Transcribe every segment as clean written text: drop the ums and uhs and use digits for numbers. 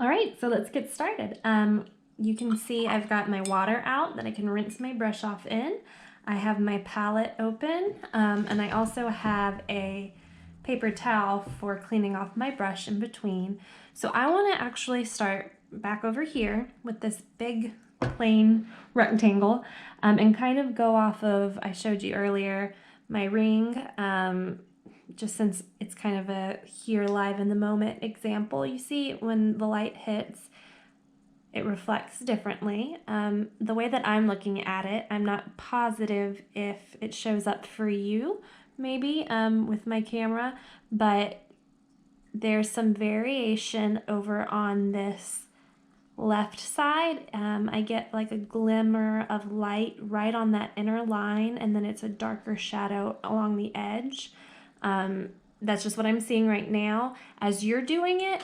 All right, so let's get started. You can see I've got my water out that I can rinse my brush off in. I have my palette open, and I also have a paper towel for cleaning off my brush in between. So I want to actually start back over here with this big plain rectangle and kind of go off of, I showed you earlier, my ring, just since it's kind of a here live in the moment example. You see when the light hits, it reflects differently. The way that I'm looking at it, I'm not positive if it shows up for you, maybe with my camera, but there's some variation over on this left side. I get like a glimmer of light right on that inner line, and then it's a darker shadow along the edge. That's just what I'm seeing right now. As you're doing it,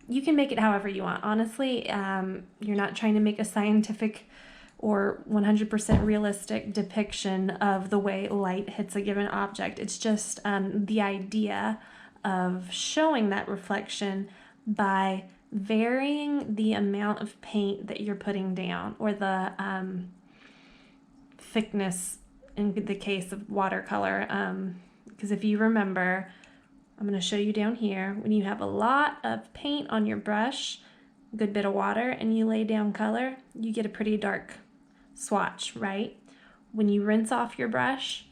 you can make it however you want. Honestly, you're not trying to make a scientific or 100% realistic depiction of the way light hits a given object. It's just the idea of showing that reflection by varying the amount of paint that you're putting down, or the thickness in the case of watercolor. Because if you remember, I'm going to show you down here, when you have a lot of paint on your brush, a good bit of water, and you lay down color, you get a pretty dark swatch, right? When you rinse off your brush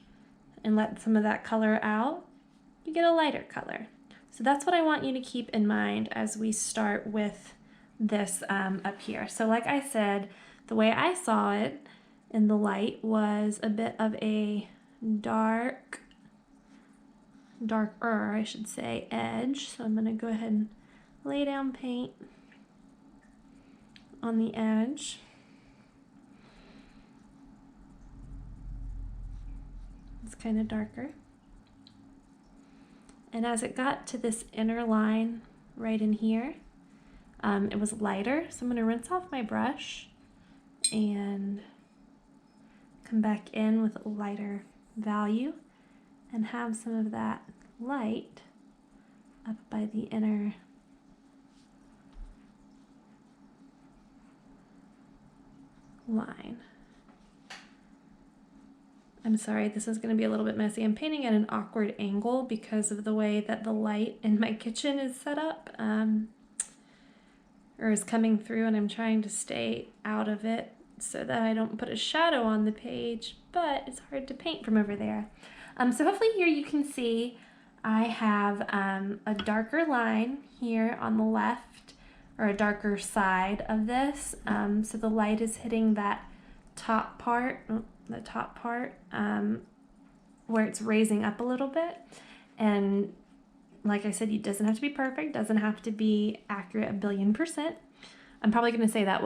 and let some of that color out, you get a lighter color. So that's what I want you to keep in mind as we start with this up here. So like I said, the way I saw it in the light was a bit of a darker, I should say, edge. So I'm going to go ahead and lay down paint on the edge. It's kind of darker. And as it got to this inner line right in here, it was lighter. So I'm going to rinse off my brush and come back in with a lighter value and have some of that light up by the inner line. I'm sorry, this is going to be a little bit messy. I'm painting at an awkward angle because of the way that the light in my kitchen is set up, or is coming through, and I'm trying to stay out of it so that I don't put a shadow on the page, but it's hard to paint from over there. So hopefully here you can see I have a darker line here on the left, or a darker side of this. So the light is hitting that top part, where it's raising up a little bit. And like I said, it doesn't have to be perfect, doesn't have to be accurate 1,000,000,000%. I'm probably going to say that,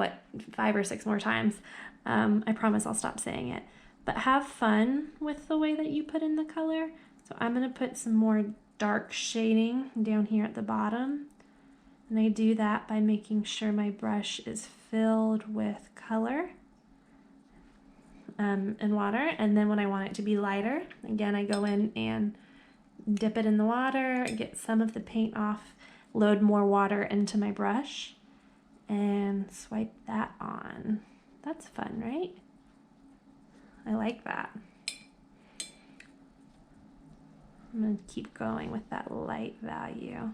5 or 6 more times. I promise I'll stop saying it. But have fun with the way that you put in the color. So I'm going to put some more dark shading down here at the bottom. And I do that by making sure my brush is filled with color and water. And then when I want it to be lighter, again, I go in and dip it in the water, get some of the paint off, load more water into my brush, and swipe that on. That's fun, right? I like that. I'm going to keep going with that light value.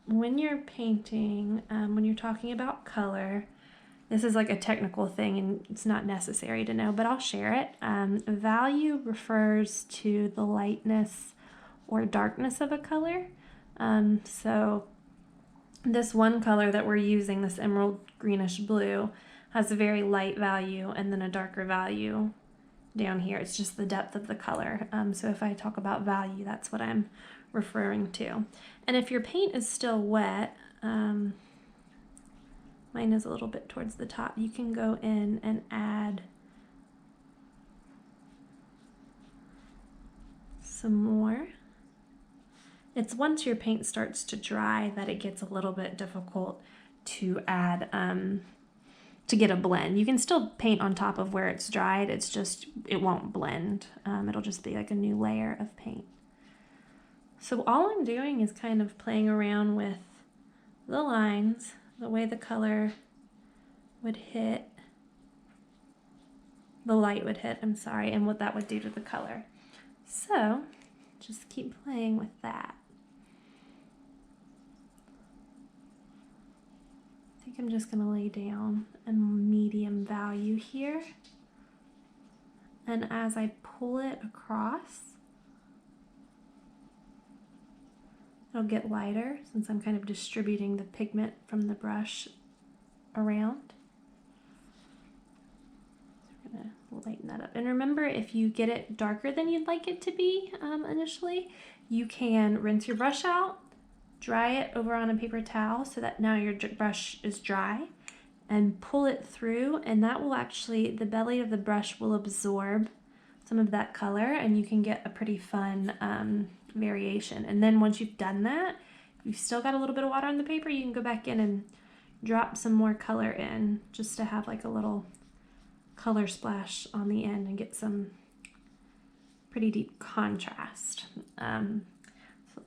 When you're painting, when you're talking about color, this is like a technical thing and it's not necessary to know, but I'll share it. Value refers to the lightness or darkness of a color. So this one color that we're using, this emerald greenish blue, has a very light value and then a darker value down here. It's just the depth of the color. So if I talk about value, that's what I'm referring to. And if your paint is still wet, mine is a little bit towards the top, you can go in and add some more. It's once your paint starts to dry that it gets a little bit difficult to add, to get a blend. You can still paint on top of where it's dried, it's just, it won't blend. It'll just be like a new layer of paint. So all I'm doing is kind of playing around with the lines, the way the color would hit, the light would hit, I'm sorry, and what that would do to the color. So just keep playing with that. I think I'm just gonna lay down a medium value here. And as I pull it across, it'll get lighter since I'm kind of distributing the pigment from the brush around. So we're gonna lighten that up. And remember, if you get it darker than you'd like it to be initially, you can rinse your brush out, dry it over on a paper towel so that now your brush is dry, and pull it through, and that will actually, the belly of the brush will absorb some of that color, and you can get a pretty fun variation. And then once you've done that, if you've still got a little bit of water on the paper, you can go back in and drop some more color in just to have like a little color splash on the end and get some pretty deep contrast.